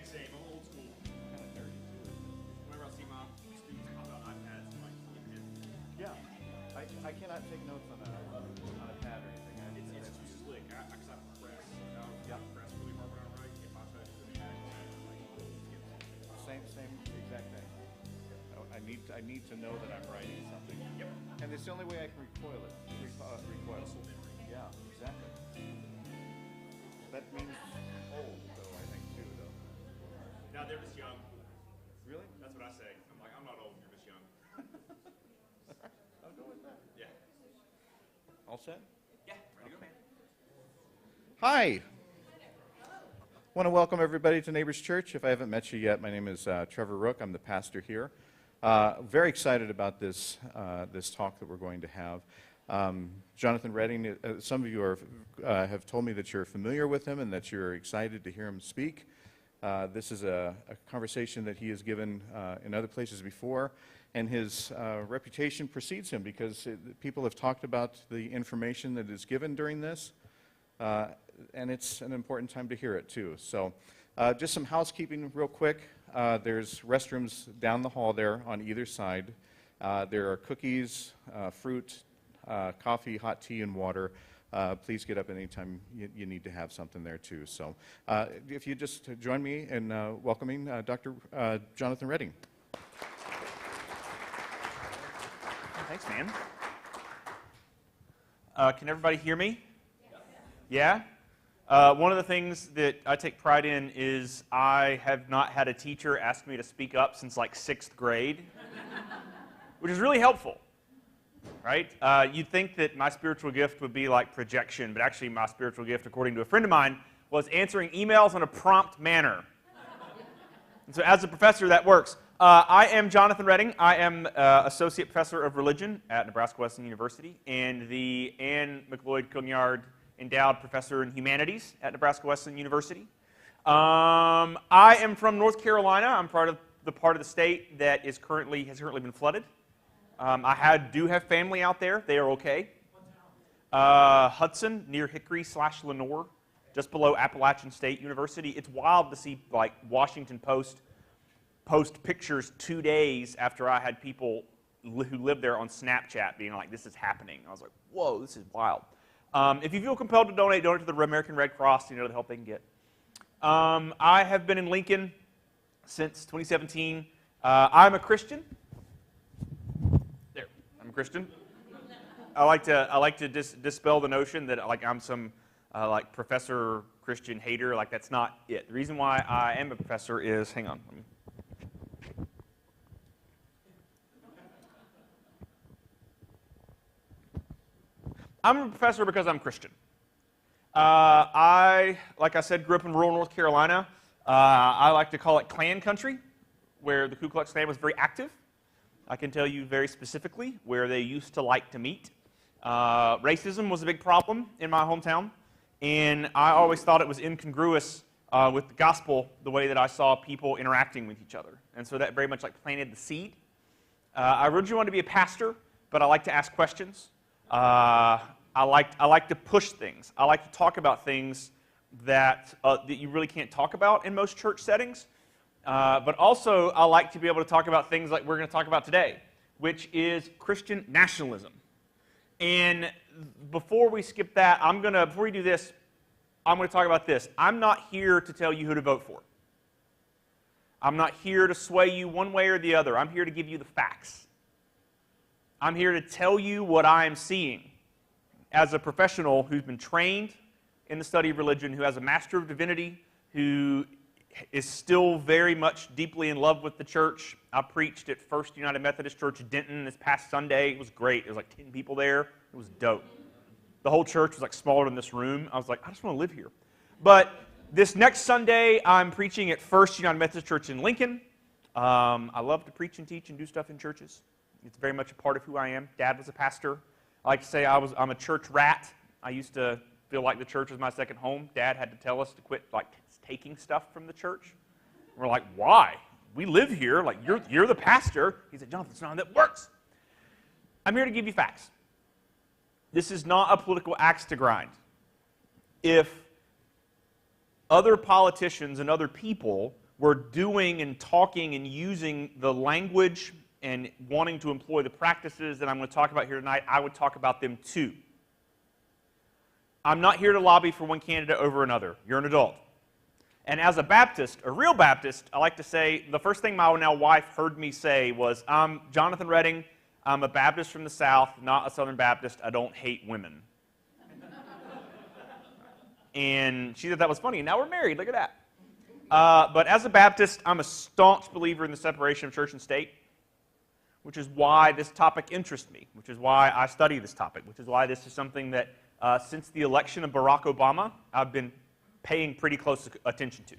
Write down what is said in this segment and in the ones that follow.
Same. I'm old school. Kind of nerdy too. Whenever I see my students pop out iPads, I'm like, Yeah. I cannot take notes on a pad or anything. it's too slick. Because I press. I press really hard when I write. If I try to do the Same exact thing. I need to know that I'm writing something. Yep. And it's the only way I can recoil it. Recoil. Muscle memory. Yeah, exactly. That means old, though, I think, too, though. Now they're just young. Really? That's what I say. I'm like, I'm not old, you're just young. I'll go with that. Yeah. All set? Yeah, ready to go, man. Hi. Want to welcome everybody to Neighbors Church. If I haven't met you yet, my name is Trevor Rook. I'm the pastor here. Very excited about this talk that we're going to have. Jonathan Redding, some of you have told me that you're familiar with him and that you're excited to hear him speak. This is a conversation that he has given in other places before, and his reputation precedes him because people have talked about the information that is given during this, and it's an important time to hear it too. So just some housekeeping real quick. There's restrooms down the hall there on either side. There are cookies, fruit, coffee, hot tea, and water. Please get up anytime you need to have something there too. So if you just join me in welcoming Dr. Jonathan Redding. Thanks, man. Can everybody hear me? Yeah? One of the things that I take pride in is I have not had a teacher ask me to speak up since like 6th grade, which is really helpful, right? You'd think that my spiritual gift would be like projection, but actually my spiritual gift, according to a friend of mine, was answering emails in a prompt manner. And so as a professor, that works. I am Jonathan Redding. I am Associate Professor of Religion at Nebraska Wesleyan University and the Anne McLeod-Cunard Endowed Professor in Humanities at Nebraska Wesleyan University. I am from North Carolina. I'm part of the state that has currently been flooded. I do have family out there. They are okay. Hudson, near Hickory/Lenoir, just below Appalachian State University. It's wild to see like Washington Post pictures 2 days after I had people who lived there on Snapchat being like, "This is happening." I was like, "Whoa, this is wild." If you feel compelled to donate to the American Red Cross, the help they can get. I have been in Lincoln since 2017. I'm a Christian. There, I'm a Christian. I like to dispel the notion that like I'm some like professor Christian hater. Like that's not it. The reason why I am a professor is, hang on. I'm a professor because I'm Christian. Like I said, grew up in rural North Carolina. I like to call it Klan country, where the Ku Klux Klan was very active. I can tell you very specifically where they used to like to meet. Racism was a big problem in my hometown, and I always thought it was incongruous with the gospel, the way that I saw people interacting with each other. And so that very much like planted the seed. I originally wanted to be a pastor, but I like to ask questions. I like to push things. I like to talk about things that you really can't talk about in most church settings. But also, I like to be able to talk about things like we're going to talk about today, which is Christian nationalism. And before we skip that, before we do this, I'm going to talk about this. I'm not here to tell you who to vote for. I'm not here to sway you one way or the other. I'm here to give you the facts. I'm here to tell you what I am seeing as a professional who's been trained in the study of religion, who has a Master of Divinity, who is still very much deeply in love with the church. I preached at First United Methodist Church Denton this past Sunday. It was great. There was like 10 people there. It was dope. The whole church was like smaller than this room. I was like, I just want to live here. But this next Sunday, I'm preaching at First United Methodist Church in Lincoln. I love to preach and teach and do stuff in churches. It's very much a part of who I am. Dad was a pastor. I like to say I'm a church rat. I used to feel like the church was my second home. Dad had to tell us to quit like taking stuff from the church. We're like, why? We live here. Like you're the pastor. He said, Jonathan, it's not how that works. I'm here to give you facts. This is not a political axe to grind. If other politicians and other people were doing and talking and using the language and wanting to employ the practices that I'm going to talk about here tonight, I would talk about them too. I'm not here to lobby for one candidate over another. You're an adult. And as a Baptist, a real Baptist, I like to say the first thing my now wife heard me say was, I'm Jonathan Redding. I'm a Baptist from the South, not a Southern Baptist. I don't hate women. And she thought that was funny. And now we're married. Look at that. But as a Baptist, I'm a staunch believer in the separation of church and state, which is why this topic interests me, which is why I study this topic, which is why this is something that since the election of Barack Obama, I've been paying pretty close attention to.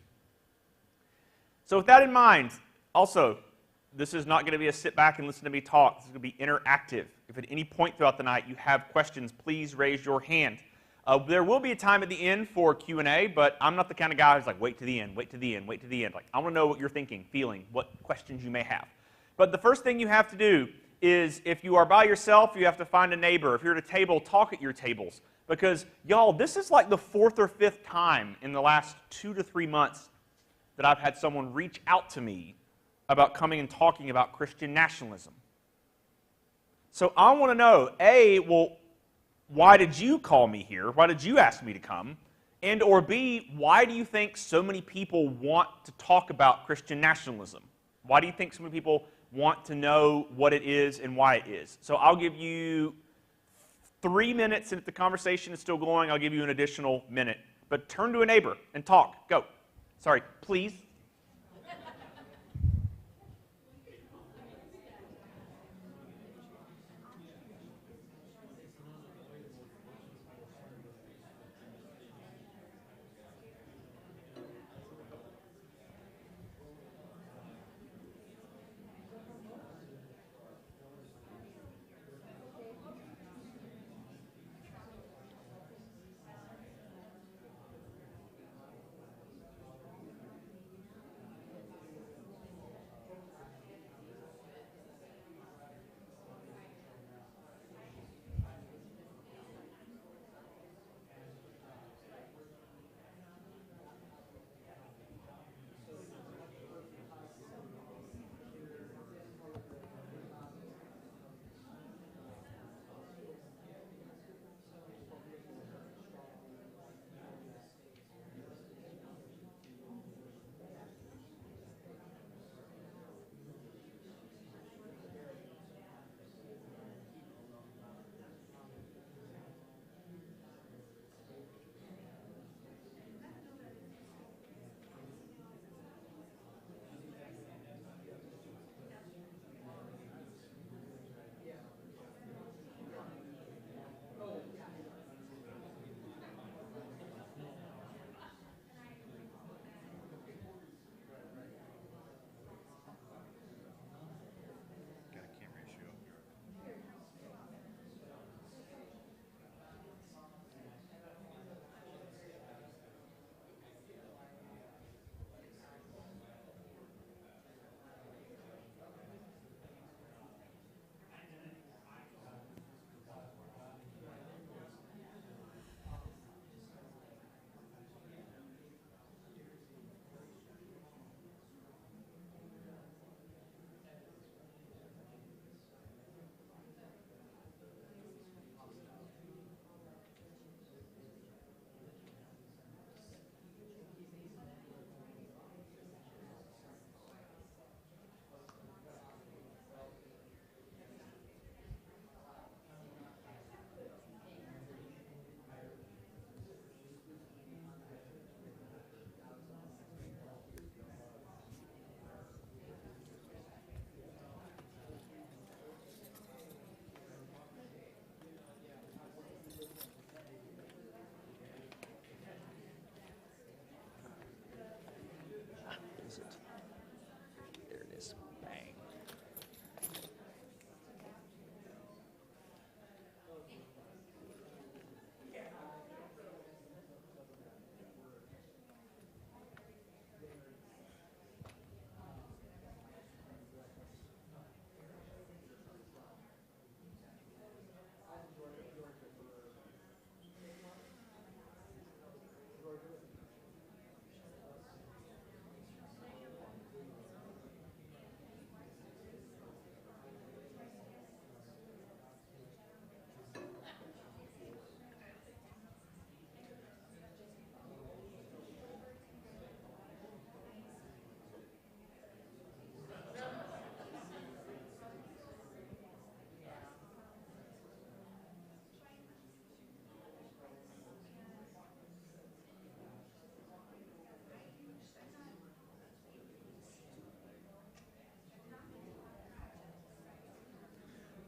So with that in mind, also, this is not going to be a sit back and listen to me talk. This is going to be interactive. If at any point throughout the night you have questions, please raise your hand. There will be a time at the end for Q&A, but I'm not the kind of guy who's like, wait to the end, wait to the end, wait to the end. Like, I want to know what you're thinking, feeling, what questions you may have. But the first thing you have to do is, if you are by yourself, you have to find a neighbor. If you're at a table, talk at your tables. Because, y'all, this is like the 4th or 5th time in the last 2 to 3 months that I've had someone reach out to me about coming and talking about Christian nationalism. So I want to know, A, well, why did you call me here? Why did you ask me to come? And or B, why do you think so many people want to talk about Christian nationalism? Why do you think so many people want to know what it is and why it is? So I'll give you 3 minutes, and if the conversation is still going, I'll give you an additional minute. But turn to a neighbor and talk. Go. Sorry, please.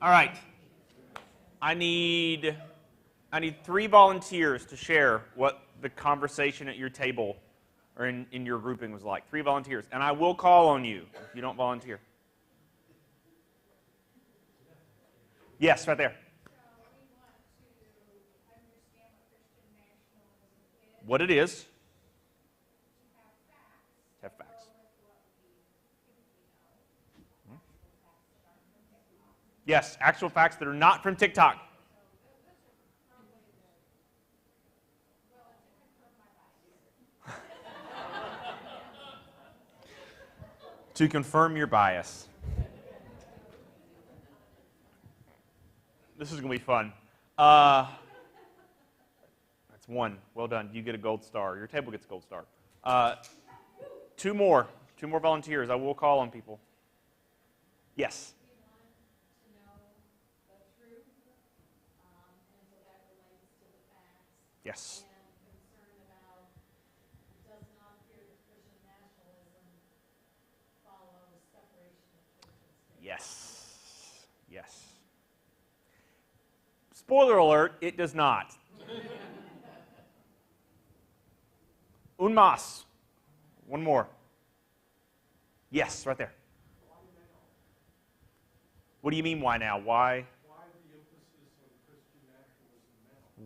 All right. I need 3 volunteers to share what the conversation at your table or in your grouping was like. 3 volunteers. And I will call on you if you don't volunteer. Yes, right there. What it is. Have facts. Yes, actual facts that are not from TikTok. To confirm your bias. This is going to be fun. That's 1. Well done. You get a gold star. Your table gets a gold star. 2 more. 2 more volunteers. I will call on people. Yes. Yes. Yes. Yes. Spoiler alert, it does not. Un más. 1 more. Yes, right there. What do you mean, why now? Why?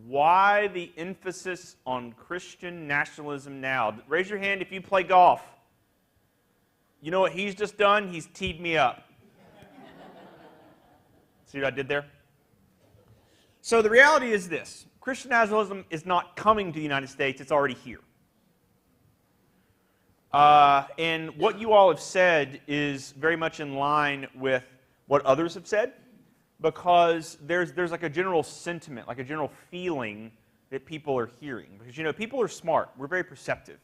Why the emphasis on Christian nationalism now? Raise your hand if you play golf. You know what he's just done? He's teed me up. See what I did there? So the reality is this. Christian nationalism is not coming to the United States. It's already here. And what you all have said is very much in line with what others have said, because there's like a general sentiment, like a general feeling that people are hearing. Because, you know, people are smart. We're very perceptive.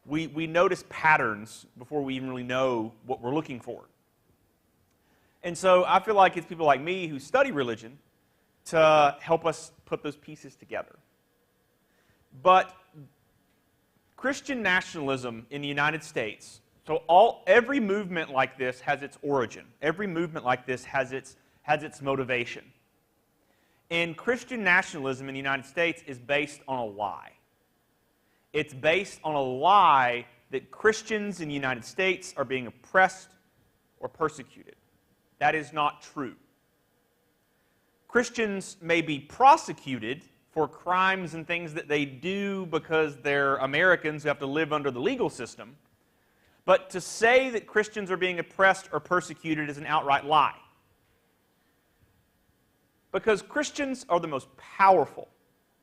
We notice patterns before we even really know what we're looking for. And so I feel like it's people like me who study religion to help us put those pieces together. But Christian nationalism in the United States, so every movement like this has its origin. Every movement like this has its motivation. And Christian nationalism in the United States is based on a lie. It's based on a lie that Christians in the United States are being oppressed or persecuted. That is not true. Christians may be prosecuted for crimes and things that they do because they're Americans who have to live under the legal system. But to say that Christians are being oppressed or persecuted is an outright lie. Because Christians are the most powerful.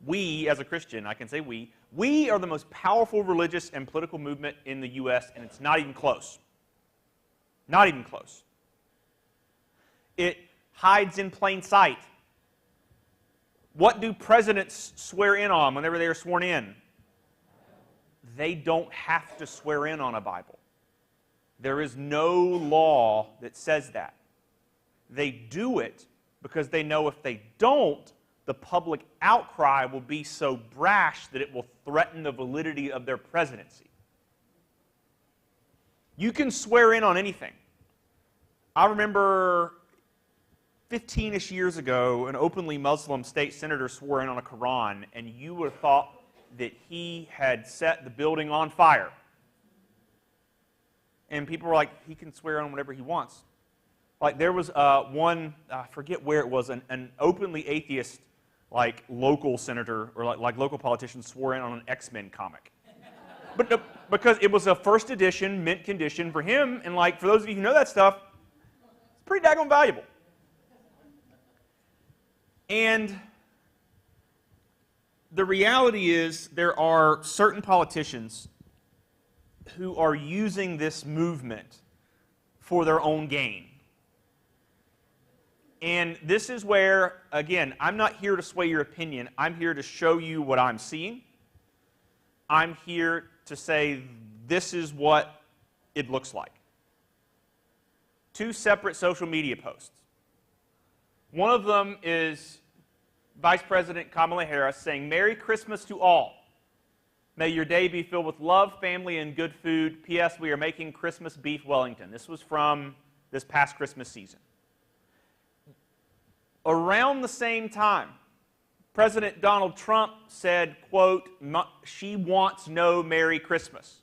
We, as a Christian, I can say we are the most powerful religious and political movement in the U.S., and it's not even close. Not even close. It hides in plain sight. What do presidents swear in on whenever they are sworn in? They don't have to swear in on a Bible. There is no law that says that. They do it because they know if they don't, the public outcry will be so brash that it will threaten the validity of their presidency. You can swear in on anything. I remember 15-ish years ago, an openly Muslim state senator swore in on a Quran, and you would have thought that he had set the building on fire. And people were like, he can swear on whatever he wants. Like there was one, I forget where it was, an openly atheist, like local senator or like local politician swore in on an X-Men comic. But no, because it was a first edition, mint condition for him, and like for those of you who know that stuff, it's pretty daggone valuable. And the reality is there are certain politicians who are using this movement for their own gain. And this is where, again, I'm not here to sway your opinion. I'm here to show you what I'm seeing. I'm here to say this is what it looks like. 2 separate social media posts. One of them is Vice President Kamala Harris saying, "Merry Christmas to all. May your day be filled with love, family, and good food. P.S. We are making Christmas beef Wellington." This was from this past Christmas season. Around the same time, President Donald Trump said, quote, "She wants no Merry Christmas."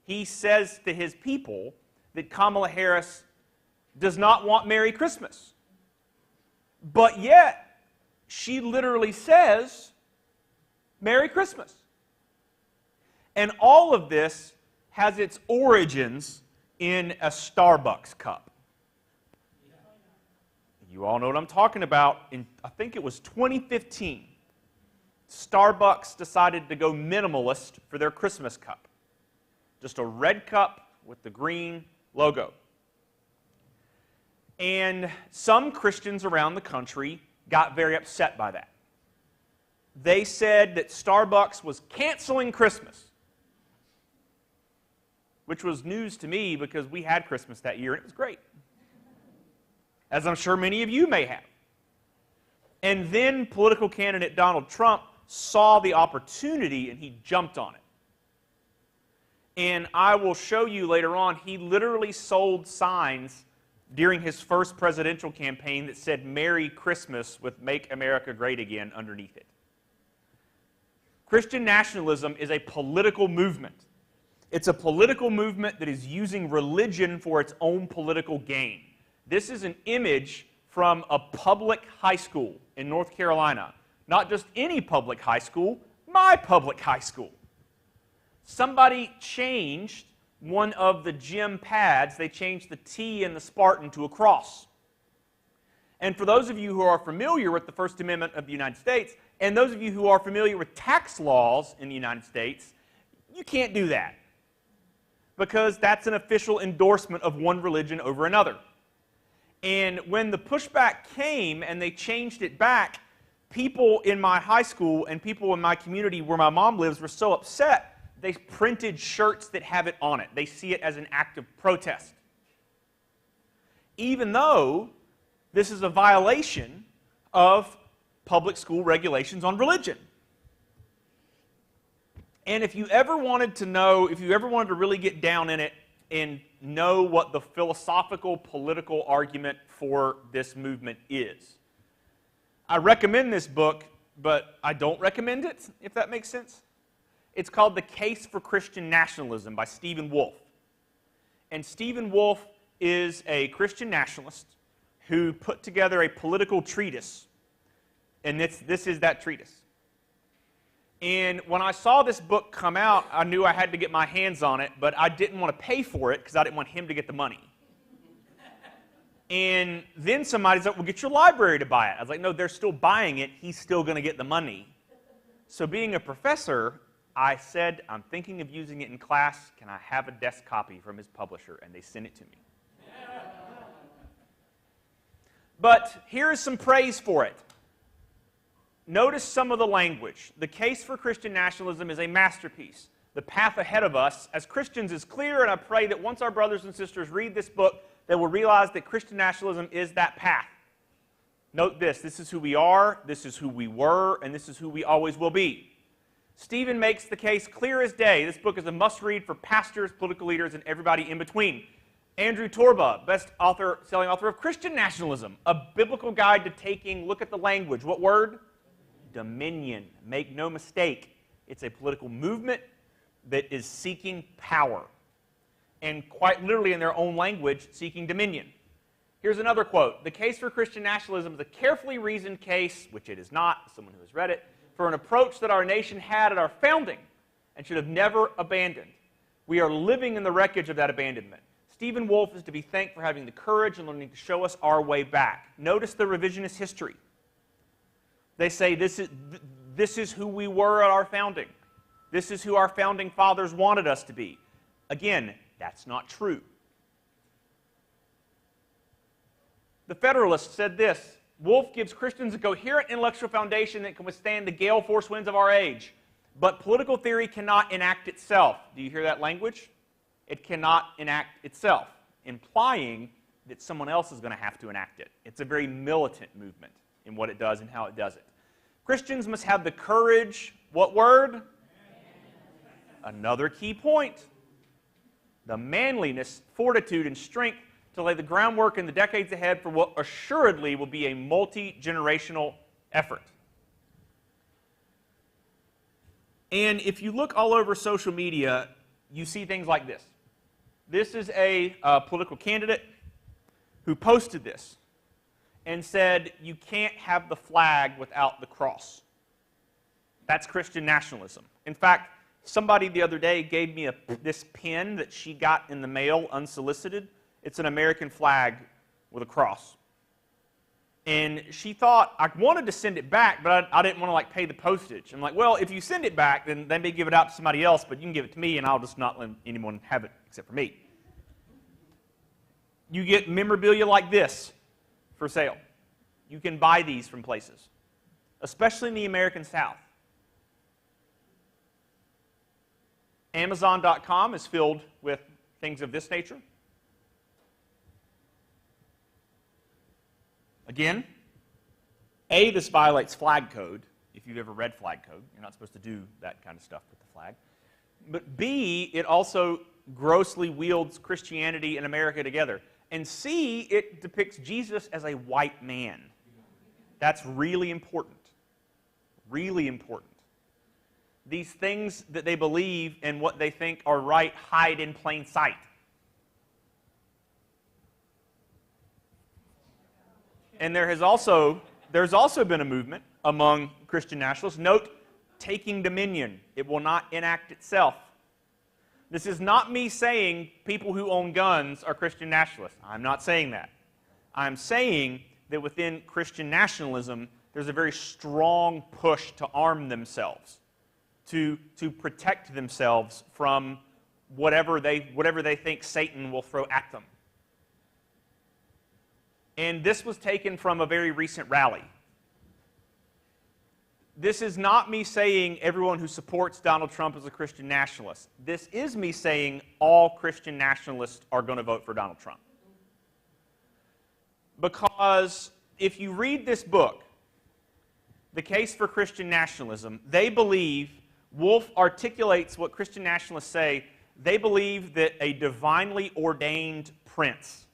He says to his people that Kamala Harris does not want Merry Christmas. But yet, she literally says, "Merry Christmas." And all of this has its origins in a Starbucks cup. You all know what I'm talking about. I think it was 2015, Starbucks decided to go minimalist for their Christmas cup. Just a red cup with the green logo. And some Christians around the country got very upset by that. They said that Starbucks was canceling Christmas, which was news to me because we had Christmas that year and it was great, as I'm sure many of you may have. And then political candidate Donald Trump saw the opportunity and he jumped on it. And I will show you later on, he literally sold signs during his first presidential campaign that said "Merry Christmas" with "Make America Great Again" underneath it. Christian nationalism is a political movement. It's a political movement that is using religion for its own political gain. This is an image from a public high school in North Carolina. Not just any public high school, my public high school. Somebody changed one of the gym pads. They changed the T in the Spartan to a cross. And for those of you who are familiar with the First Amendment of the United States, and those of you who are familiar with tax laws in the United States, you can't do that, because that's an official endorsement of one religion over another. And when the pushback came and they changed it back, people in my high school and people in my community where my mom lives were so upset, they printed shirts that have it on it. They see it as an act of protest. Even though this is a violation of public school regulations on religion. And if you ever wanted to know, if you ever wanted to really get down in it and know what the philosophical, political argument for this movement is, I recommend this book, but I don't recommend it, if that makes sense. It's called The Case for Christian Nationalism by Stephen Wolfe. And Stephen Wolfe is a Christian nationalist who put together a political treatise. And this is that treatise. And when I saw this book come out, I knew I had to get my hands on it, but I didn't want to pay for it because I didn't want him to get the money. And then somebody's like, "Well, get your library to buy it." I was like, "No, they're still buying it. He's still going to get the money." So being a professor, I said, "I'm thinking of using it in class. Can I have a desk copy from his publisher?" And they sent it to me. But here is some praise for it. Notice some of the language. The Case for Christian Nationalism is a masterpiece. The path ahead of us as Christians is clear, and I pray that once our brothers and sisters read this book, they will realize that Christian nationalism is that path. Note this: this is who we are, this is who we were, and this is who we always will be. Stephen makes the case clear as day. This book is a must-read for pastors, political leaders, and everybody in between. Andrew Torba, best-selling author of Christian Nationalism, a biblical guide to taking, look at the language. What word? Dominion. Make no mistake, it's a political movement that is seeking power, and quite literally in their own language, seeking dominion. Here's another quote: "The Case for Christian Nationalism is a carefully reasoned case," which it is not, someone who has read it, "for an approach that our nation had at our founding and should have never abandoned. We are living in the wreckage of that abandonment. Stephen Wolfe is to be thanked for having the courage and learning to show us our way back." Notice the revisionist history. They say this is who we were at our founding. This is who our founding fathers wanted us to be. Again, that's not true. The Federalist said this: "Wolfe gives Christians a coherent intellectual foundation that can withstand the gale force winds of our age. But political theory cannot enact itself." Do you hear that language? It cannot enact itself, implying that someone else is going to have to enact it. It's a very militant movement in what it does and how it does it. Christians must have the courage, what word? Another key point. The manliness, fortitude, and strength to lay the groundwork in the decades ahead for what assuredly will be a multi-generational effort. And if you look all over social media, you see things like this. This is a political candidate who posted this and said, you can't have the flag without the cross. That's Christian nationalism. In fact, somebody the other day gave me this pin that she got in the mail unsolicited. It's an American flag with a cross. And she thought, I wanted to send it back, but I didn't want to pay the postage. I'm like, well, if you send it back, then they may give it out to somebody else, but you can give it to me, and I'll just not let anyone have it except for me. You get memorabilia like this for sale. You can buy these from places, especially in the American South. Amazon.com is filled with things of this nature. Again, A, this violates flag code. If you've ever read flag code, you're not supposed to do that kind of stuff with the flag. But B, it also grossly wields Christianity and America together. And C, it depicts Jesus as a white man. That's really important. Really important. These things that they believe and what they think are right hide in plain sight. And there's also been a movement among Christian nationalists. Note, taking dominion. It will not enact itself. This is not me saying people who own guns are Christian nationalists. I'm not saying that. I'm saying that within Christian nationalism, there's a very strong push to arm themselves, to protect themselves from whatever they think Satan will throw at them. And this was taken from a very recent rally. This is not me saying everyone who supports Donald Trump is a Christian nationalist. This is me saying all Christian nationalists are going to vote for Donald Trump. Because if you read this book, The Case for Christian Nationalism, they believe, Wolf articulates what Christian nationalists say, they believe that a divinely ordained prince,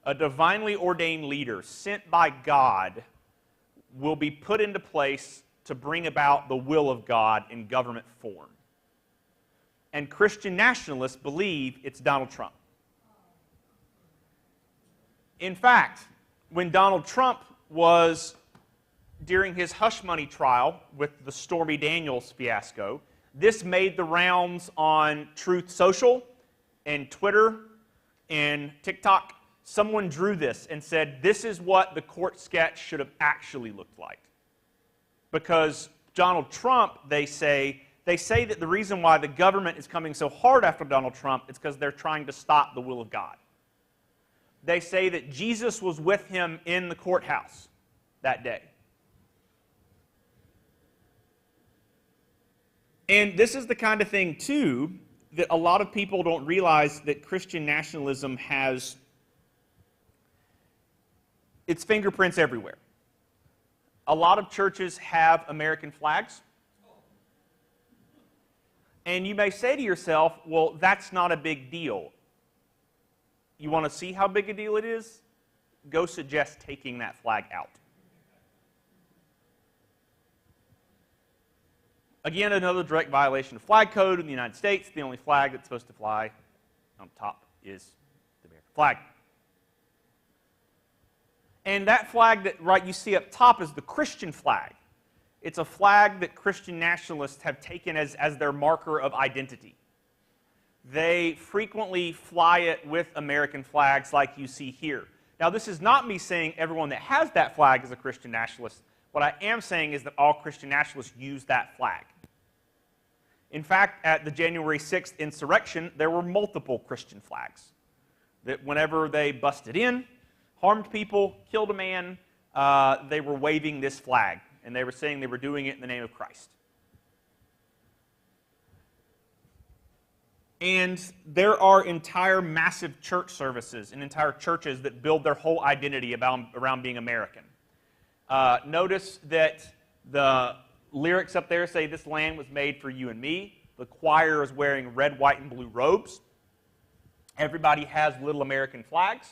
a divinely ordained leader sent by God, will be put into place to bring about the will of God in government form. And Christian nationalists believe it's Donald Trump. In fact, when Donald Trump was, during his hush money trial with the Stormy Daniels fiasco, this made the rounds on Truth Social and Twitter and TikTok. Someone drew this and said, this is what the court sketch should have actually looked like. Because Donald Trump, they say that the reason why the government is coming so hard after Donald Trump is because they're trying to stop the will of God. They say that Jesus was with him in the courthouse that day. And this is the kind of thing, too, that a lot of people don't realize that Christian nationalism has its fingerprints everywhere. A lot of churches have American flags. And you may say to yourself, well, that's not a big deal. You want to see how big a deal it is? Go suggest taking that flag out. Again, another direct violation of flag code in the United States. The only flag that's supposed to fly on top is the American flag. And that flag that you see up top is the Christian flag. It's a flag that Christian nationalists have taken as their marker of identity. They frequently fly it with American flags like you see here. Now, this is not me saying everyone that has that flag is a Christian nationalist. What I am saying is that all Christian nationalists use that flag. In fact, at the January 6th insurrection, there were multiple Christian flags that whenever they busted in, harmed people, killed a man, they were waving this flag, and they were saying they were doing it in the name of Christ. And there are entire massive church services and entire churches that build their whole identity around being American. Notice that the lyrics up there say, this land was made for you and me. The choir is wearing red, white, and blue robes. Everybody has little American flags.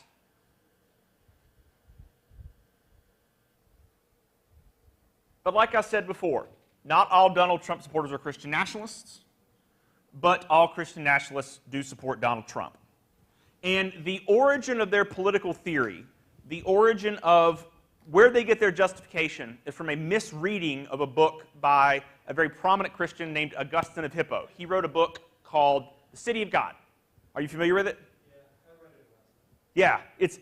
But like I said before, not all Donald Trump supporters are Christian nationalists, but all Christian nationalists do support Donald Trump. And the origin of their political theory, the origin of where they get their justification, is from a misreading of a book by a very prominent Christian named Augustine of Hippo. He wrote a book called The City of God. Are you familiar with it? Yeah, I read it last night. Yeah,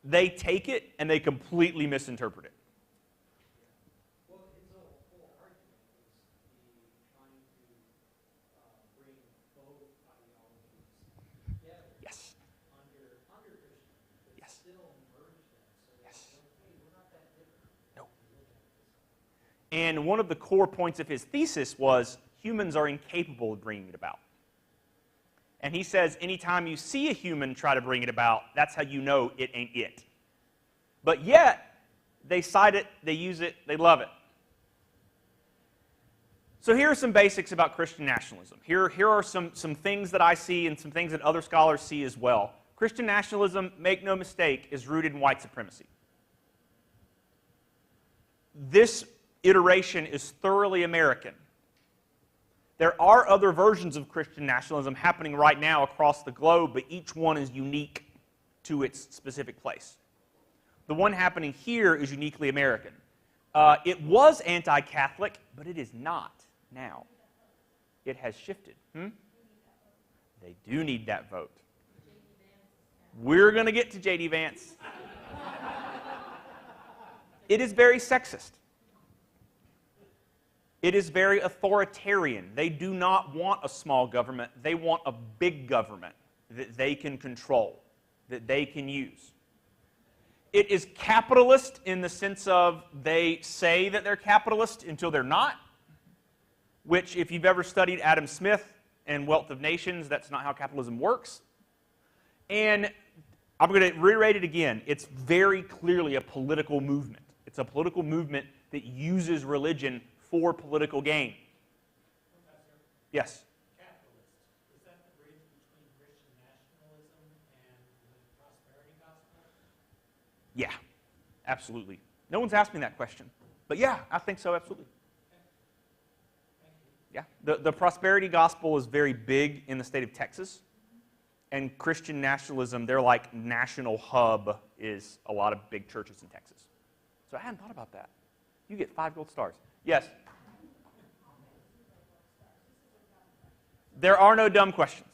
they take it and they completely misinterpret it. Well, his whole argument is trying to bring both ideologies together Yes. under Christian, but Yes. still merge them so that, Yes. hey, we're not that different. No. And one of the core points of his thesis was humans are incapable of bringing it about. And he says anytime you see a human try to bring it about, that's how you know it ain't it. But yet, they cite it, they use it, they love it. So here are some basics about Christian nationalism. Here are some things that I see and some things that other scholars see as well. Christian nationalism, make no mistake, is rooted in white supremacy. This iteration is thoroughly American. There are other versions of Christian nationalism happening right now across the globe, but each one is unique to its specific place. The one happening here is uniquely American. It was anti-Catholic, but it is not now. It has shifted. They do need that vote. We're going to get to J.D. Vance. It is very sexist. It is very authoritarian. They do not want a small government. They want a big government that they can control, that they can use. It is capitalist in the sense of they say that they're capitalist until they're not, which if you've ever studied Adam Smith and Wealth of Nations, that's not how capitalism works. And I'm going to reiterate it again. It's very clearly a political movement. It's a political movement that uses religion for political gain. Professor, Yes? capitalist, is that the bridge between Christian nationalism and the prosperity gospel? Yeah, absolutely. No one's asked me that question. But yeah, I think so, absolutely. Thank you. Yeah. The prosperity gospel is very big in the state of Texas. And Christian nationalism, their like national hub is a lot of big churches in Texas. So I hadn't thought about that. You get 5 gold stars. Yes? There are no dumb questions.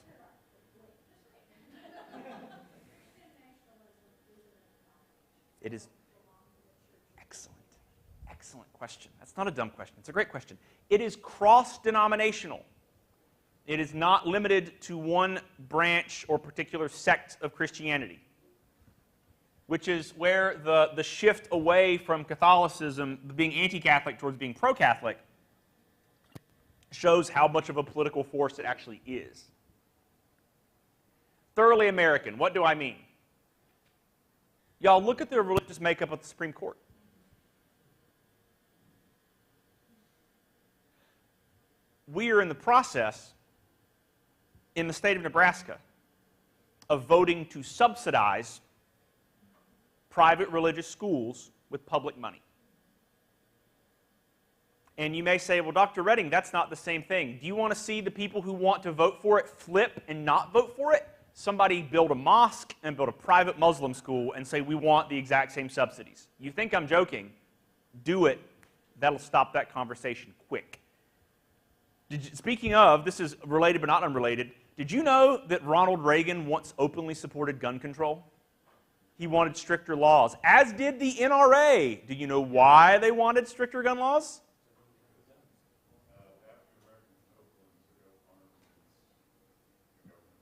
It is excellent. Excellent question. That's not a dumb question. It's a great question. It is cross-denominational. It is not limited to one branch or particular sect of Christianity, which is where the shift away from Catholicism, being anti-Catholic towards being pro-Catholic, shows how much of a political force it actually is. Thoroughly American. What do I mean? Y'all, look at the religious makeup of the Supreme Court. We are in the process, in the state of Nebraska, of voting to subsidize private religious schools with public money. And you may say, well, Dr. Redding, that's not the same thing. Do you want to see the people who want to vote for it flip and not vote for it? Somebody build a mosque and build a private Muslim school and say, we want the exact same subsidies. You think I'm joking? Do it. That'll stop that conversation quick. Speaking of, this is related but not unrelated, did you know that Ronald Reagan once openly supported gun control? He wanted stricter laws, as did the NRA. Do you know why they wanted stricter gun laws?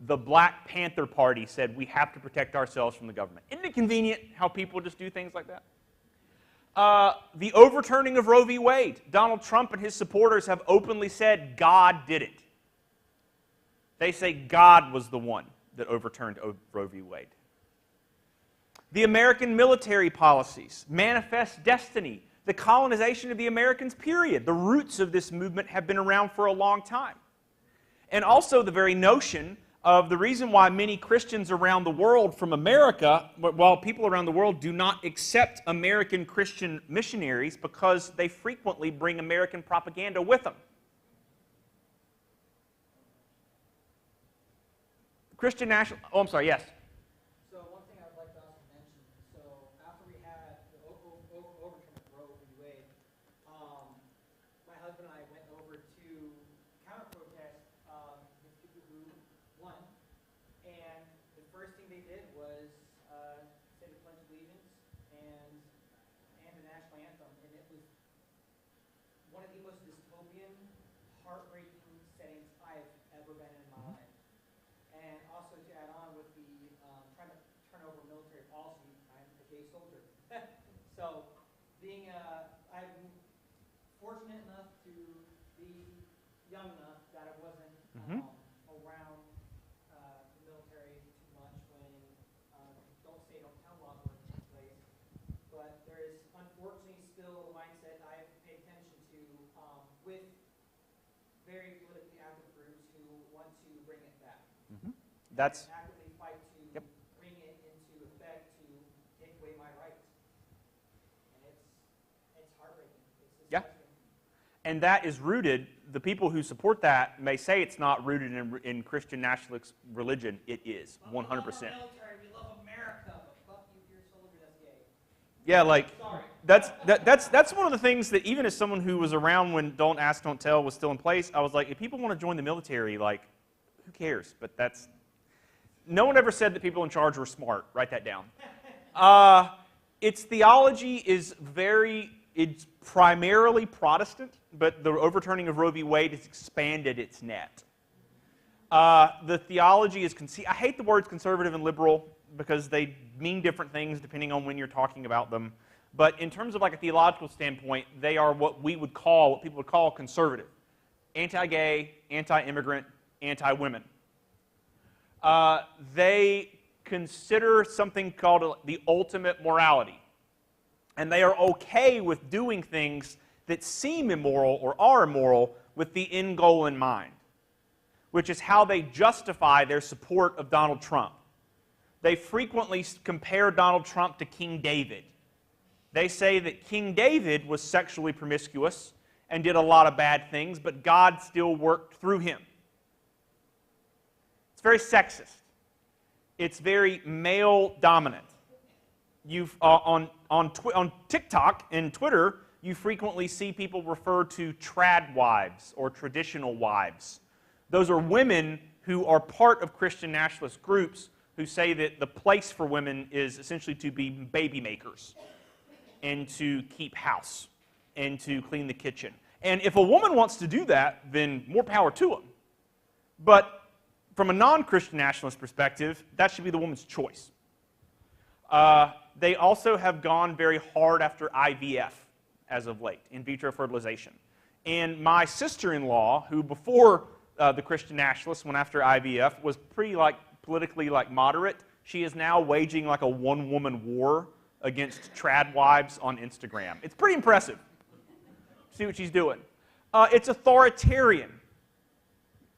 The Black Panther Party said we have to protect ourselves from the government. Isn't it convenient how people just do things like that? The overturning of Roe v. Wade. Donald Trump and his supporters have openly said God did it. They say God was the one that overturned Roe v. Wade. The American military policies, manifest destiny, the colonization of the Americans, period. The roots of this movement have been around for a long time. And also the very notion of the reason why many Christians around the world from America, while people around the world do not accept American Christian missionaries because they frequently bring American propaganda with them. Christian national, oh, I'm sorry, yes. So one thing I would like to also mention, so after we had the overturn of Roe v. Wade, my husband and I went over to counter-protest the people who won, and the first thing they did was say the Pledge of Allegiance and the national anthem, and it was one of the most dystopian, heartbreaking settings I've ever been in my life. And also to add on with the trying to turn over military policy, I'm a gay soldier. So I'm fortunate enough to be young enough that I wasn't around the military too much when don't say, don't tell laws were in place. But there is unfortunately still a mindset I have to pay attention to with very politically active groups who want to bring it back. That's Actively fight to bring it into effect to take away my rights. And it's heartbreaking. It's disgusting. And that is rooted, the people who support that may say it's not rooted in Christian nationalist religion. It is, 100%. We love our military, we love America, but fuck you if you're a soldier that's gay. Yeah, like, Sorry. that's one of the things that even as someone who was around when Don't Ask, Don't Tell was still in place, I was like, if people want to join the military, like, who cares? But that's... No one ever said that people in charge were smart. Write that down. Its theology is it's primarily Protestant, but the overturning of Roe v. Wade has expanded its net. The theology is, I hate the words conservative and liberal because they mean different things depending on when you're talking about them. But in terms of like a theological standpoint, they are what people would call conservative. Anti-gay, anti-immigrant, anti-women. They consider something called the ultimate morality. And they are okay with doing things that seem immoral or are immoral with the end goal in mind, which is how they justify their support of Donald Trump. They frequently compare Donald Trump to King David. They say that King David was sexually promiscuous and did a lot of bad things, but God still worked through him. Very sexist. It's very male dominant. You've on TikTok and Twitter, you frequently see people refer to trad wives or traditional wives. Those are women who are part of Christian nationalist groups who say that the place for women is essentially to be baby makers and to keep house and to clean the kitchen. And if a woman wants to do that, then more power to them. But from a non-Christian nationalist perspective, that should be the woman's choice. They also have gone very hard after IVF as of late, in vitro fertilization. And my sister-in-law, who before the Christian nationalists went after IVF, was pretty politically moderate. She is now waging like a one-woman war against trad wives on Instagram. It's pretty impressive. See what she's doing. It's authoritarian.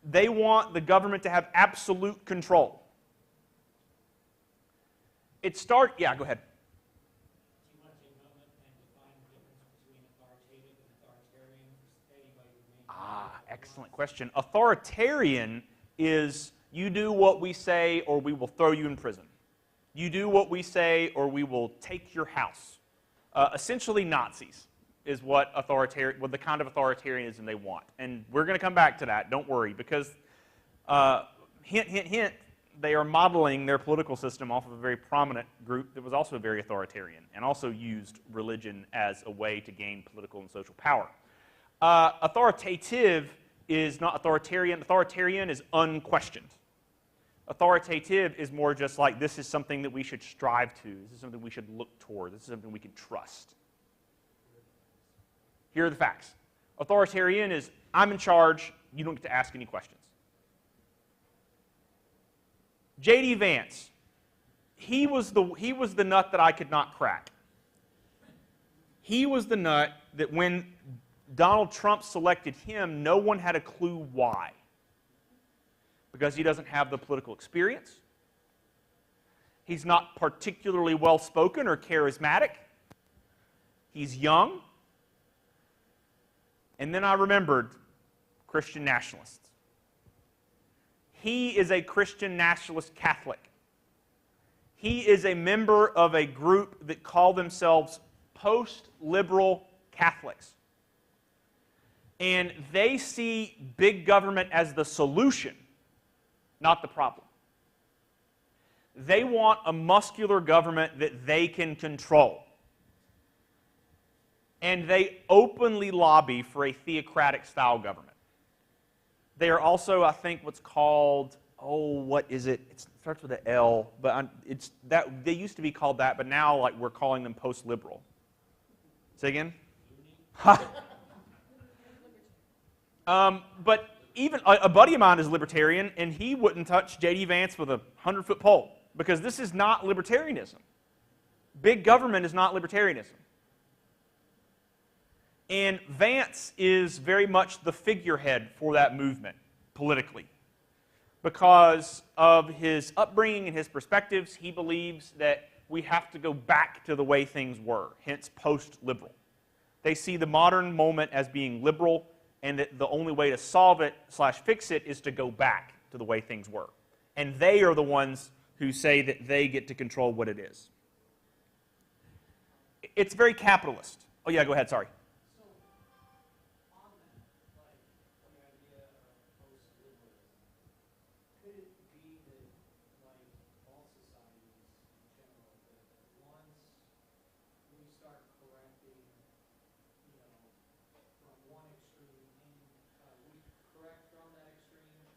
They want the government to have absolute control. Yeah, go ahead. Do you want to take a moment and define the difference between authoritative and authoritarian for anybody who may... Excellent question. Authoritarian is you do what we say or we will throw you in prison. You do what we say or we will take your house. Essentially Nazis is what the kind of authoritarianism they want. And we're going to come back to that, don't worry, because hint, hint, hint, they are modeling their political system off of a very prominent group that was also very authoritarian and also used religion as a way to gain political and social power. Authoritative is not authoritarian. Authoritarian is unquestioned. Authoritative is more just like, this is something that we should strive to. This is something we should look toward. This is something we can trust. Here are the facts. Authoritarian is, I'm in charge, you don't get to ask any questions. J.D. Vance, he was the nut that I could not crack. He was the nut that when Donald Trump selected him, no one had a clue why. because he doesn't have the political experience. He's not particularly well-spoken or charismatic. He's young. And then I remembered Christian nationalists. He is a Christian nationalist Catholic. He is a member of a group that call themselves post-liberal Catholics. And they see big government as the solution, not the problem. They want a muscular government that they can control. And they openly lobby for a theocratic style government. They are also, I think, what's called, what is it? It starts with an L, but it's that they used to be called that, but now like we're calling them post-liberal. Say again? But even a buddy of mine is libertarian, and he wouldn't touch J.D. Vance with a 100-foot pole, because this is not libertarianism. Big government is not libertarianism. And Vance is very much the figurehead for that movement, politically. Because of his upbringing and his perspectives, he believes that we have to go back to the way things were, hence post-liberal. They see the modern moment as being liberal, and that the only way to solve it / fix it is to go back to the way things were. And they are the ones who say that they get to control what it is. It's very capitalist. Oh yeah, go ahead, sorry. So, on that, like, the idea of post-liberalism, could it be that, like, all societies in general, that once we start correcting, you know, from one extreme, we correct from that extreme,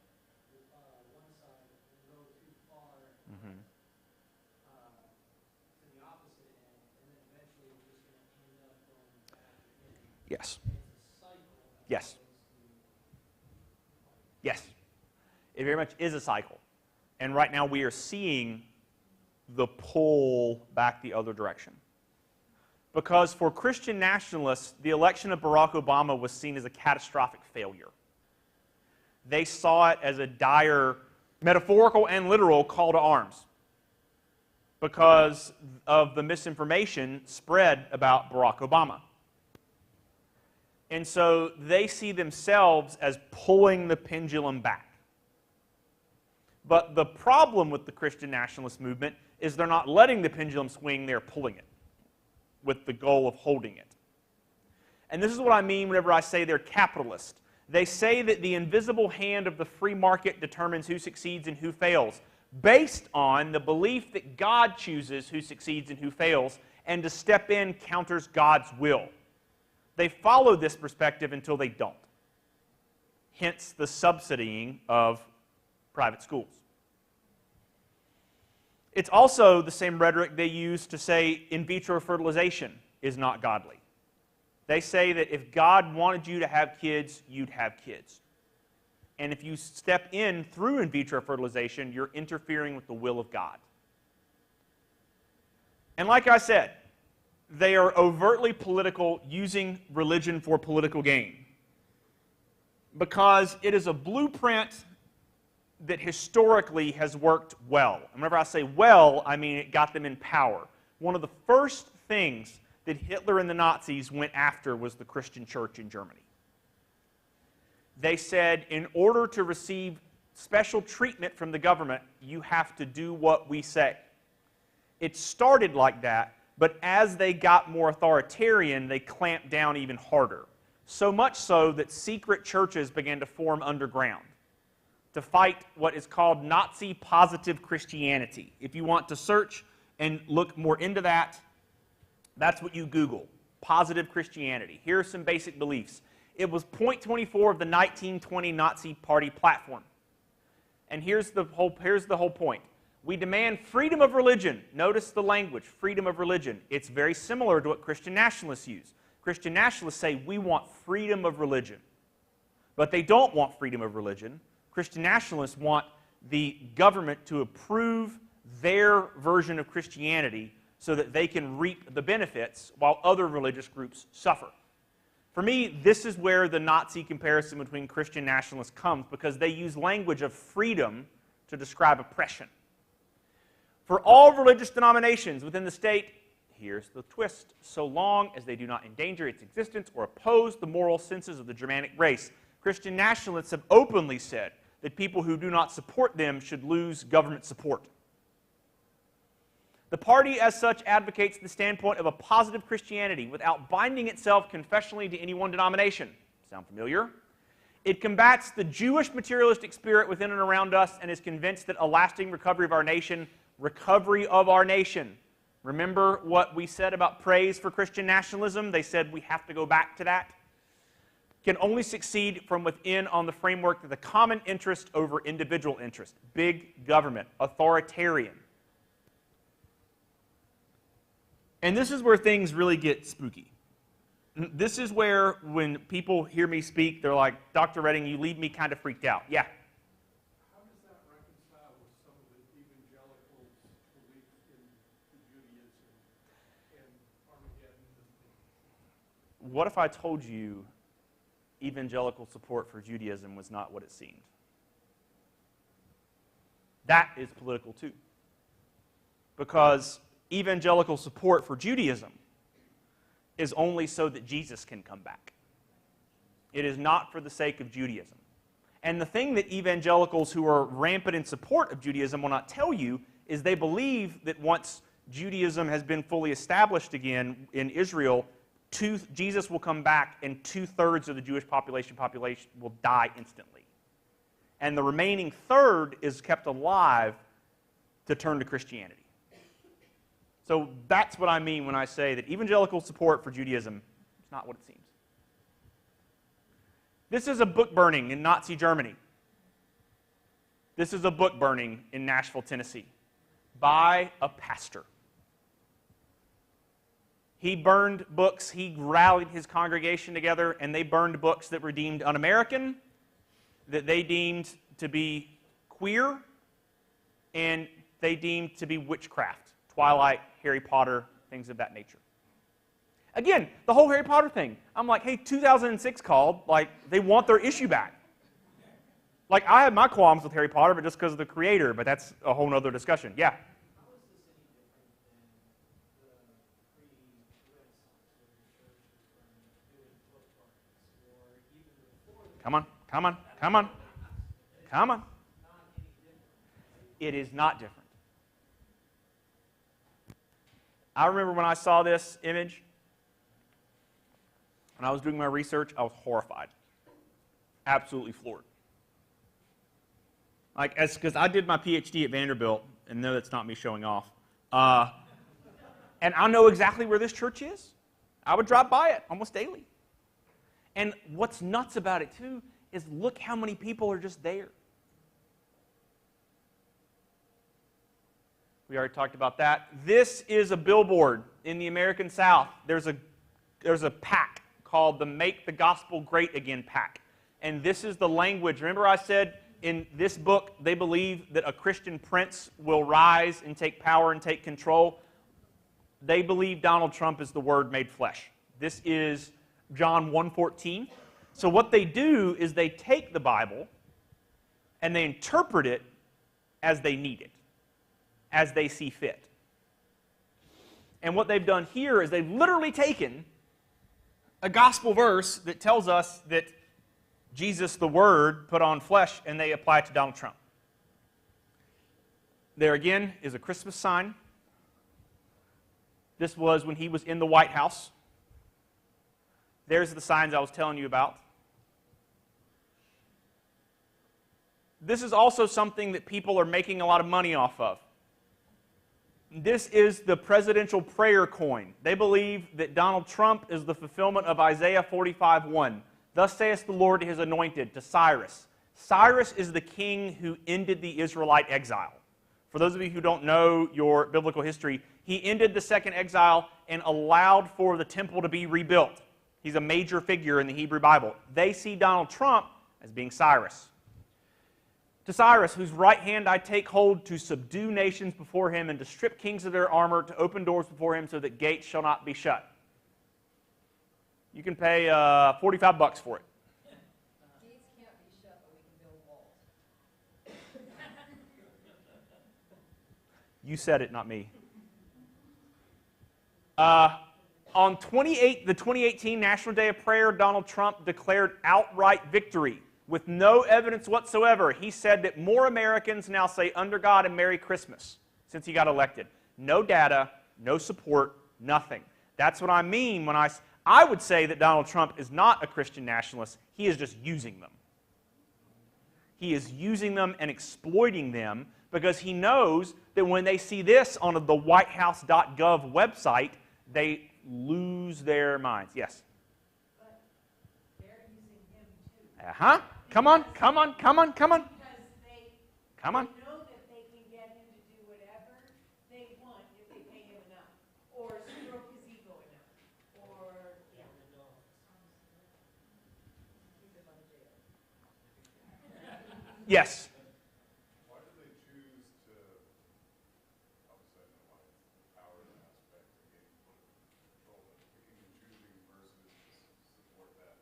one side, and go too far to the opposite end, and then eventually we're just going to end up going back again. Yes. It's a cycle. Yes. Yes. It very much is a cycle. And right now we are seeing the pull back the other direction. Because for Christian nationalists, the election of Barack Obama was seen as a catastrophic failure. They saw it as a dire, metaphorical and literal, call to arms because of the misinformation spread about Barack Obama. And so they see themselves as pulling the pendulum back. But the problem with the Christian nationalist movement is they're not letting the pendulum swing, they're pulling it with the goal of holding it. And this is what I mean whenever I say they're capitalist. They say that the invisible hand of the free market determines who succeeds and who fails, based on the belief that God chooses who succeeds and who fails, and to step in counters God's will. They follow this perspective until they don't. Hence the subsidying of private schools. It's also the same rhetoric they use to say in vitro fertilization is not godly. They say that if God wanted you to have kids, you'd have kids. And if you step in through in vitro fertilization, you're interfering with the will of God. And like I said, they are overtly political, using religion for political gain. Because it is a blueprint that historically has worked well. And whenever I say well, I mean it got them in power. One of the first things that Hitler and the Nazis went after was the Christian church in Germany. They said, in order to receive special treatment from the government, you have to do what we say. It started like that, but as they got more authoritarian, they clamped down even harder. So much so that secret churches began to form underground to fight what is called Nazi positive Christianity. If you want to search and look more into that, that's what you Google, positive Christianity. Here are some basic beliefs. It was point 24 of the 1920 Nazi Party platform. And here's the whole point. We demand freedom of religion. Notice the language, freedom of religion. It's very similar to what Christian nationalists use. Christian nationalists say we want freedom of religion. But they don't want freedom of religion. Christian nationalists want the government to approve their version of Christianity so that they can reap the benefits while other religious groups suffer. For me, this is where the Nazi comparison between Christian nationalists comes, because they use language of freedom to describe oppression. For all religious denominations within the state, here's the twist, so long as they do not endanger its existence or oppose the moral senses of the Germanic race. Christian nationalists have openly said that people who do not support them should lose government support. The party, as such, advocates the standpoint of a positive Christianity without binding itself confessionally to any one denomination. Sound familiar? It combats the Jewish materialistic spirit within and around us and is convinced that a lasting recovery of our nation, remember what we said about praise for Christian nationalism? They said we have to go back to that. Can only succeed from within on the framework of the common interest over individual interest. Big government, authoritarian. And this is where things really get spooky. This is where, when people hear me speak, they're like, Dr. Redding, you leave me kind of freaked out. Yeah? How does that reconcile with some of the evangelicals' belief in Judaism and Armageddon? What if I told you evangelical support for Judaism was not what it seemed? That is political too. Because evangelical support for Judaism is only so that Jesus can come back. It is not for the sake of Judaism. And the thing that evangelicals who are rampant in support of Judaism will not tell you is they believe that once Judaism has been fully established again in Israel, Jesus will come back and 2/3 of the Jewish population will die instantly. And the remaining third is kept alive to turn to Christianity. So that's what I mean when I say that evangelical support for Judaism is not what it seems. This is a book burning in Nazi Germany. This is a book burning in Nashville, Tennessee, by a pastor. He burned books, he rallied his congregation together, and they burned books that were deemed un-American, that they deemed to be queer, and they deemed to be witchcraft. Twilight, Harry Potter, things of that nature. Again, the whole Harry Potter thing. I'm like, hey, 2006 called, like, they want their issue back. Like, I had my qualms with Harry Potter, but just because of the creator, but that's a whole other discussion. Yeah? How is this any different than the pre-Renaissance, where the church was doing book burnings, or even before the Come on. It is not different. I remember when I saw this image, when I was doing my research, I was horrified. Absolutely floored. Like, because I did my PhD at Vanderbilt, and no, that's not me showing off. And I know exactly where this church is. I would drive by it almost daily. And what's nuts about it, too, is look how many people are just there. We already talked about that. This is a billboard in the American South. There's a pack called the Make the Gospel Great Again pack. And this is the language. Remember I said in this book they believe that a Christian prince will rise and take power and take control? They believe Donald Trump is the Word made flesh. This is John 1:14. So what they do is they take the Bible and they interpret it as they need it, as they see fit. And what they've done here is they've literally taken a gospel verse that tells us that Jesus, the Word, put on flesh, and they apply it to Donald Trump. There again is a Christmas sign. This was when he was in the White House. There's the signs I was telling you about. This is also something that people are making a lot of money off of. This is the presidential prayer coin. They believe that Donald Trump is the fulfillment of Isaiah 45:1. Thus saith the Lord to his anointed, to Cyrus. Cyrus is the king who ended the Israelite exile. For those of you who don't know your biblical history, he ended the second exile and allowed for the temple to be rebuilt. He's a major figure in the Hebrew Bible. They see Donald Trump as being Cyrus. To Cyrus, whose right hand I take hold to subdue nations before him and to strip kings of their armor, to open doors before him so that gates shall not be shut. You can pay $45 for it. Gates can't be shut, but we can build walls. You said it, not me. On the 2018 National Day of Prayer, Donald Trump declared outright victory with no evidence whatsoever. He said that more Americans now say "under God" and "Merry Christmas" since he got elected. No data, no support, nothing. That's what I mean when I would say that Donald Trump is not a Christian nationalist. He is just using them. He is using them and exploiting them because he knows that when they see this on the whitehouse.gov website, they lose their minds. Yes? But they're using him too. Uh-huh. Come on, come on, come on, come on. Because they Come on. know that they can get him to do whatever they want if they pay him enough. Or stroke his ego enough. Or, yeah. Keep him out of jail. Yes. Why do they choose to, obviously I know why it's the power aspect of getting political control, but picking and choosing versus support that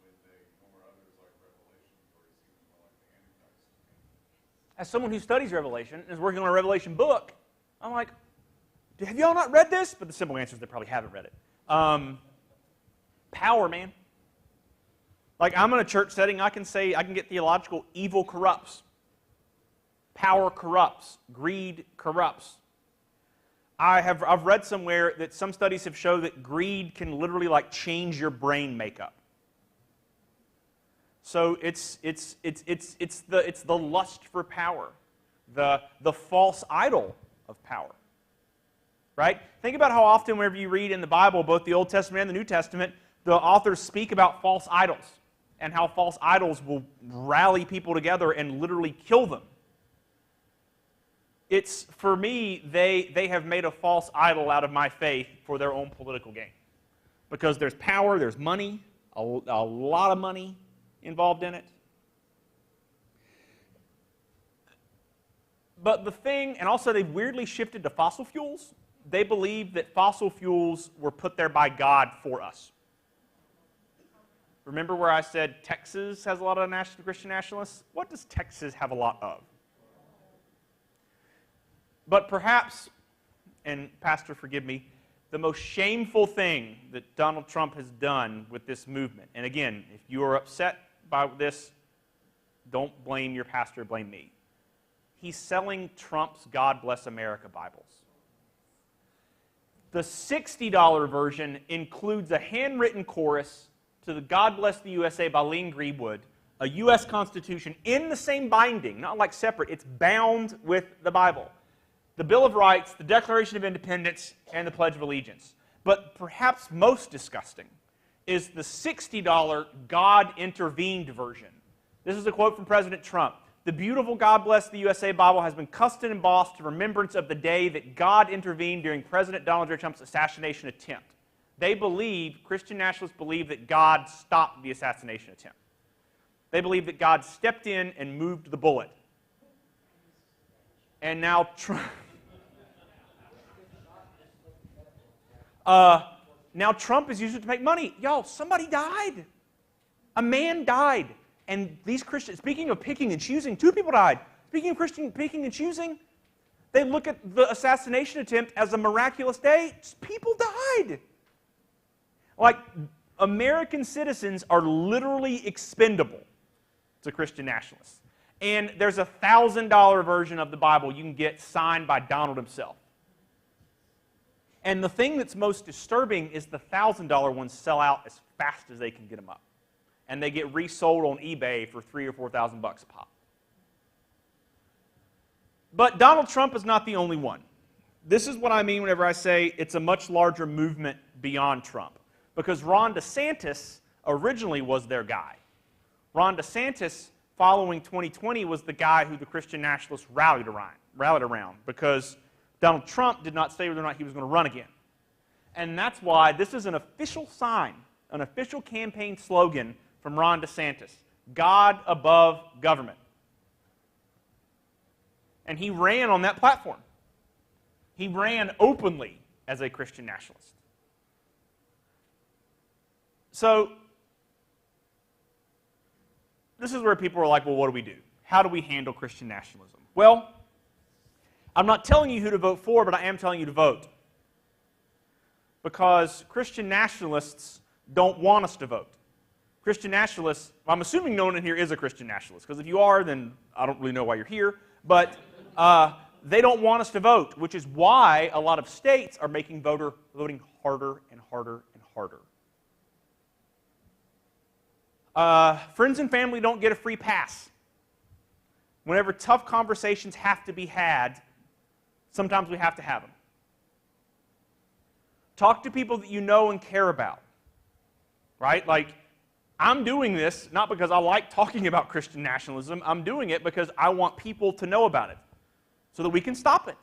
when they ignore others like Revelation, where he seems more like the Antichrist? As someone who studies Revelation and is working on a Revelation book, I'm like, have y'all not read this? But the simple answer is they probably haven't read it. Power, man. Like, I'm in a church setting, I can get theological: evil corrupts. Power corrupts. Greed corrupts. I've read somewhere that some studies have shown that greed can literally like change your brain makeup. So it's the lust for power, the false idol of power. Right? Think about how often whenever you read in the Bible, both the Old Testament and the New Testament, the authors speak about false idols and how false idols will rally people together and literally kill them. It's, for me, they have made a false idol out of my faith for their own political gain. Because there's power, there's money, a lot of money involved in it. But the thing, and also they've weirdly shifted to fossil fuels. They believe that fossil fuels were put there by God for us. Remember where I said Texas has a lot of Christian nationalists? What does Texas have a lot of? But perhaps, and Pastor, forgive me, the most shameful thing that Donald Trump has done with this movement, and again, if you are upset by this, don't blame your pastor, blame me. He's selling Trump's God Bless America Bibles. The $60 version includes a handwritten chorus to the God Bless the USA by Lee Greenwood, a U.S. Constitution in the same binding, not like separate, it's bound with the Bible. The Bill of Rights, the Declaration of Independence, and the Pledge of Allegiance. But perhaps most disgusting is the $60 God Intervened version. This is a quote from President Trump. The beautiful God Bless the USA Bible has been custom embossed in remembrance of the day that God intervened during President Donald J. Trump's assassination attempt. They believe, Christian nationalists believe, that God stopped the assassination attempt. They believe that God stepped in and moved the bullet. And now Trump... now Trump is using it to make money. Y'all, somebody died. A man died. And these Christians, speaking of picking and choosing, 2 people died. Speaking of Christian picking and choosing, they look at the assassination attempt as a miraculous day. People died. Like, American citizens are literally expendable to Christian nationalists. And there's a $1,000 version of the Bible you can get signed by Donald himself. And the thing that's most disturbing is the $1,000 ones sell out as fast as they can get them up. And they get resold on eBay for $3,000 or $4,000 a pop. But Donald Trump is not the only one. This is what I mean whenever I say it's a much larger movement beyond Trump. Because Ron DeSantis originally was their guy. Ron DeSantis, following 2020, was the guy who the Christian nationalists rallied around because Donald Trump did not say whether or not he was going to run again. And that's why this is an official sign, an official campaign slogan from Ron DeSantis: God above government. And he ran on that platform. He ran openly as a Christian nationalist. So this is where people are like, well, what do we do? How do we handle Christian nationalism? Well, I'm not telling you who to vote for, but I am telling you to vote. Because Christian nationalists don't want us to vote. Christian nationalists, I'm assuming no one in here is a Christian nationalist, because if you are, then I don't really know why you're here. But they don't want us to vote, which is why a lot of states are making voting harder and harder and harder. Friends and family don't get a free pass. Whenever tough conversations have to be had, sometimes we have to have them. Talk to people that you know and care about. Right? Like, I'm doing this not because I like talking about Christian nationalism. I'm doing it because I want people to know about it so that we can stop it.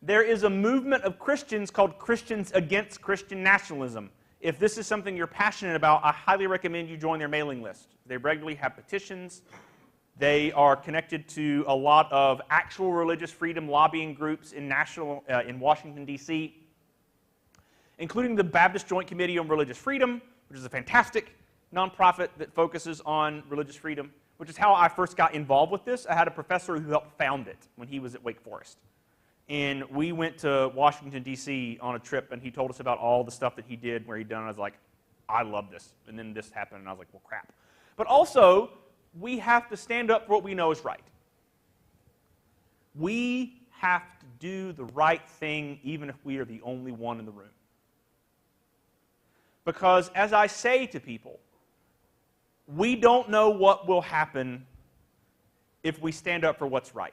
There is a movement of Christians called Christians Against Christian Nationalism. If this is something you're passionate about, I highly recommend you join their mailing list. They regularly have petitions. They are connected to a lot of actual religious freedom lobbying groups in Washington, D.C., including the Baptist Joint Committee on Religious Freedom, which is a fantastic nonprofit that focuses on religious freedom, which is how I first got involved with this. I had a professor who helped found it when he was at Wake Forest. And we went to Washington, D.C. on a trip, and he told us about all the stuff that he did, where he'd done. And I was like, I love this. And then this happened, and I was like, well, crap. But also, we have to stand up for what we know is right. We have to do the right thing, even if we are the only one in the room. Because, as I say to people, we don't know what will happen if we stand up for what's right.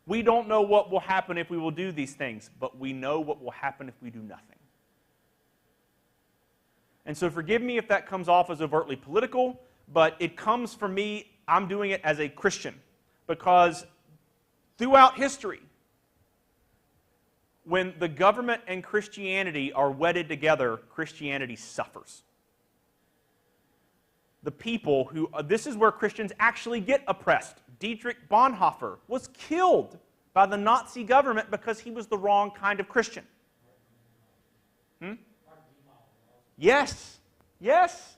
We don't know what will happen if we will do these things, but we know what will happen if we do nothing. And so forgive me if that comes off as overtly political, but it comes from me, I'm doing it as a Christian. Because throughout history, when the government and Christianity are wedded together, Christianity suffers. The people who, this is where Christians actually get oppressed. Dietrich Bonhoeffer was killed by the Nazi government because he was the wrong kind of Christian. Yes. Yes.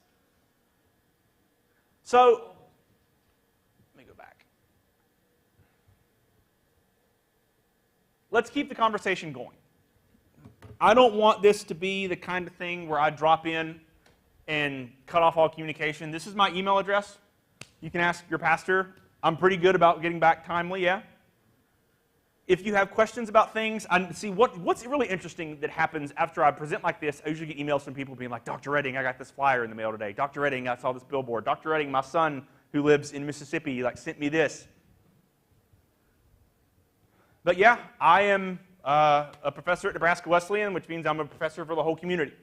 So, let me go back. Let's keep the conversation going. I don't want this to be the kind of thing where I drop in and cut off all communication. This is my email address. You can ask your pastor. I'm pretty good about getting back timely, yeah? If you have questions about things, see what's really interesting that happens after I present like this, I usually get emails from people being like, Dr. Redding, I got this flyer in the mail today. Dr. Redding, I saw this billboard. Dr. Redding, my son who lives in Mississippi sent me this. But yeah, I am a professor at Nebraska Wesleyan, which means I'm a professor for the whole community.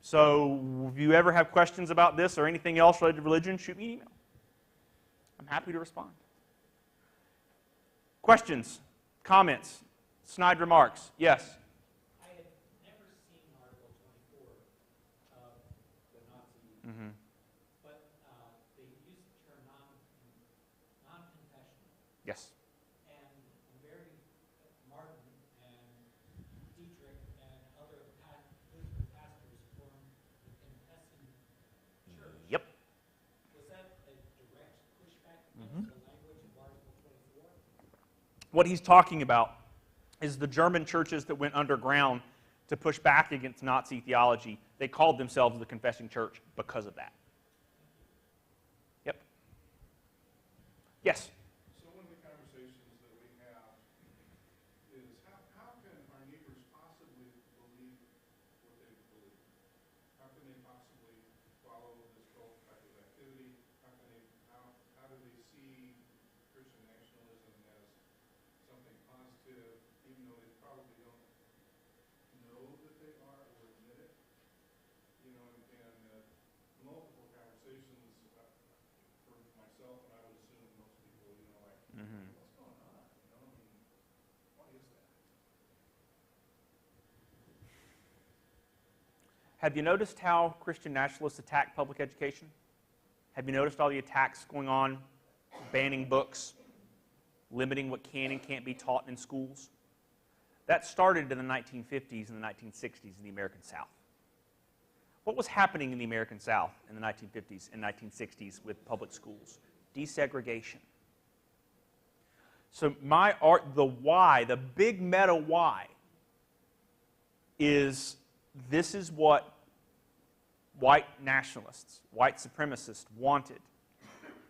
So if you ever have questions about this or anything else related to religion, shoot me an email. I'm happy to respond. Questions? Comments? Snide remarks? Yes? I had never seen Article 24 of the Nazi, but they use the term non-confessional. Yes. And very Martin and Dietrich and other Lutheran pastors formed the Confessing Church. Yep. Was that a direct pushback against the language of Article 24? What he's talking about is the German churches that went underground to push back against Nazi theology. They called themselves the Confessing Church because of that. Yep. Yes? So one of the conversations that we have is how can our neighbors possibly believe what they believe? How can they possibly follow this cult type of activity? How do they see Christian nationalism as something positive, even though they probably don't know that they are or admit it? You know, and multiple conversations for myself, and I would assume most people, you know, like, what's going on? You know, I mean, what is that? Have you noticed how Christian nationalists attack public education? Have you noticed all the attacks going on, banning books, limiting what can and can't be taught in schools? That started in the 1950s and the 1960s in the American South. What was happening in the American South in the 1950s and 1960s with public schools? Desegregation. So the why, the big meta why, is this is what white nationalists, white supremacists wanted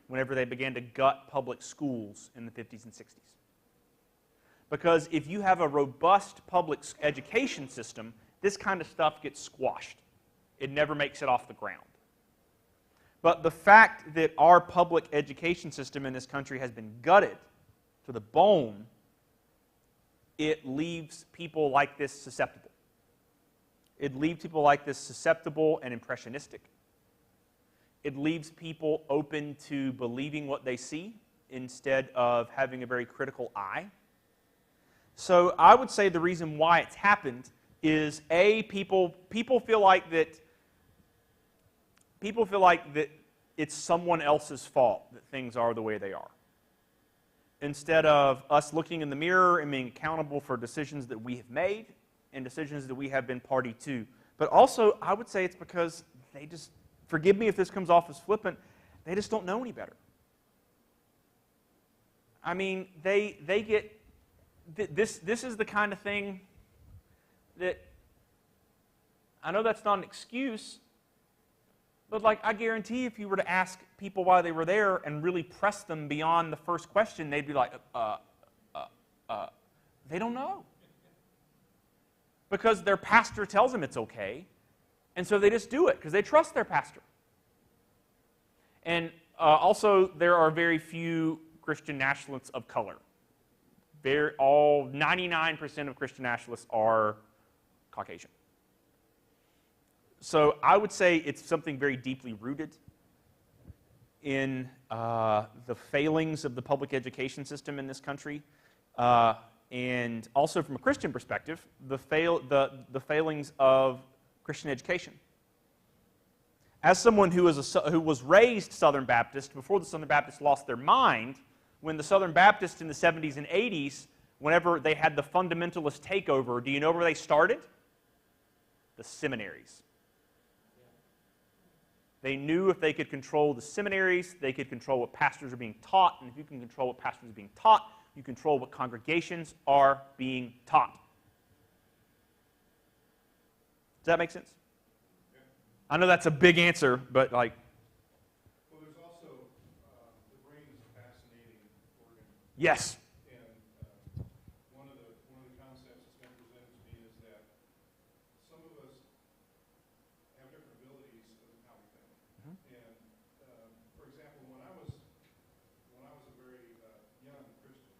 whenever they began to gut public schools in the 50s and 60s. Because if you have a robust public education system, this kind of stuff gets squashed. It never makes it off the ground. But the fact that our public education system in this country has been gutted to the bone, it leaves people like this susceptible. It leaves people like this susceptible and impressionistic. It leaves people open to believing what they see instead of having a very critical eye. So I would say the reason why it's happened is people feel like that it's someone else's fault that things are the way they are. Instead of us looking in the mirror and being accountable for decisions that we have made and decisions that we have been party to. But also, I would say it's because they just, forgive me if this comes off as flippant, they just don't know any better. I mean, they get, this is the kind of thing that, I know that's not an excuse, but like I guarantee if you were to ask people why they were there and really press them beyond the first question, they'd be like, they don't know. Because their pastor tells them it's okay, and so they just do it because they trust their pastor. And also, there are very few Christian nationalists of color. 99% of Christian nationalists are Caucasian. So I would say it's something very deeply rooted in the failings of the public education system in this country, and also from a Christian perspective, the failings of Christian education. As someone who was raised Southern Baptist before the Southern Baptists lost their mind, when the Southern Baptists in the 70s and 80s, whenever they had the fundamentalist takeover, do you know where they started? The seminaries. They knew if they could control the seminaries, they could control what pastors are being taught, and if you can control what pastors are being taught, you control what congregations are being taught. Does that make sense? Yeah. I know that's a big answer, but like... Well, there's also, the brain is a fascinating organ. Yes. And one of the concepts that's been presented to me is that some of us have different abilities of how we think. Mm-hmm. And for example, when I was a very young Christian,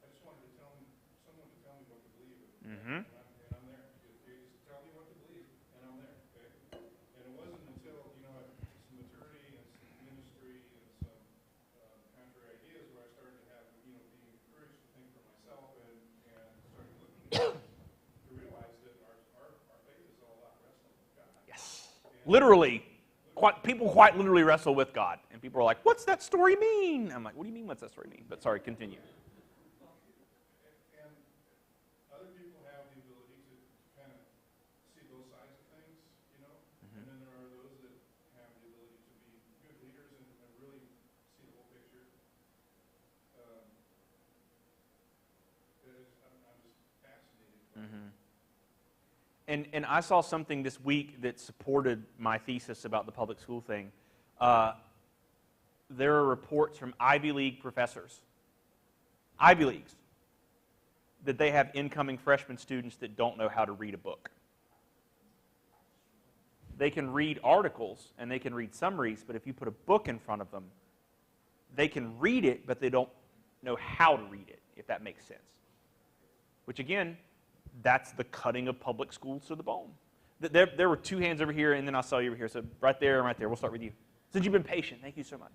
I just wanted someone to tell me what to believe in. Mm-hmm. And I'm there. You just tell me what to believe, and I'm there. Okay. And it wasn't until some maturity and some ministry and some contrary ideas where I started to have being encouraged to think for myself and started looking at to realize that our faith is all about wrestling with God. Yes. Literally. People quite literally wrestle with God. And people are like, what's that story mean? I'm like, what do you mean, what's that story mean? But sorry, continue. And other people have the ability to kind of see both sides of things, Mm-hmm. And then there are those that have the ability to be good leaders and really see the whole picture. I'm just fascinated by Mm-hmm. And I saw something this week that supported my thesis about the public school thing. There are reports from Ivy League professors, Ivy Leagues, that they have incoming freshman students that don't know how to read a book. They can read articles and they can read summaries, but if you put a book in front of them, they can read it, but they don't know how to read it, if that makes sense. Which again, that's the cutting of public schools to the bone. There were two hands over here, and then I saw you over here. So right there and right there. We'll start with you. Since you've been patient, thank you so much.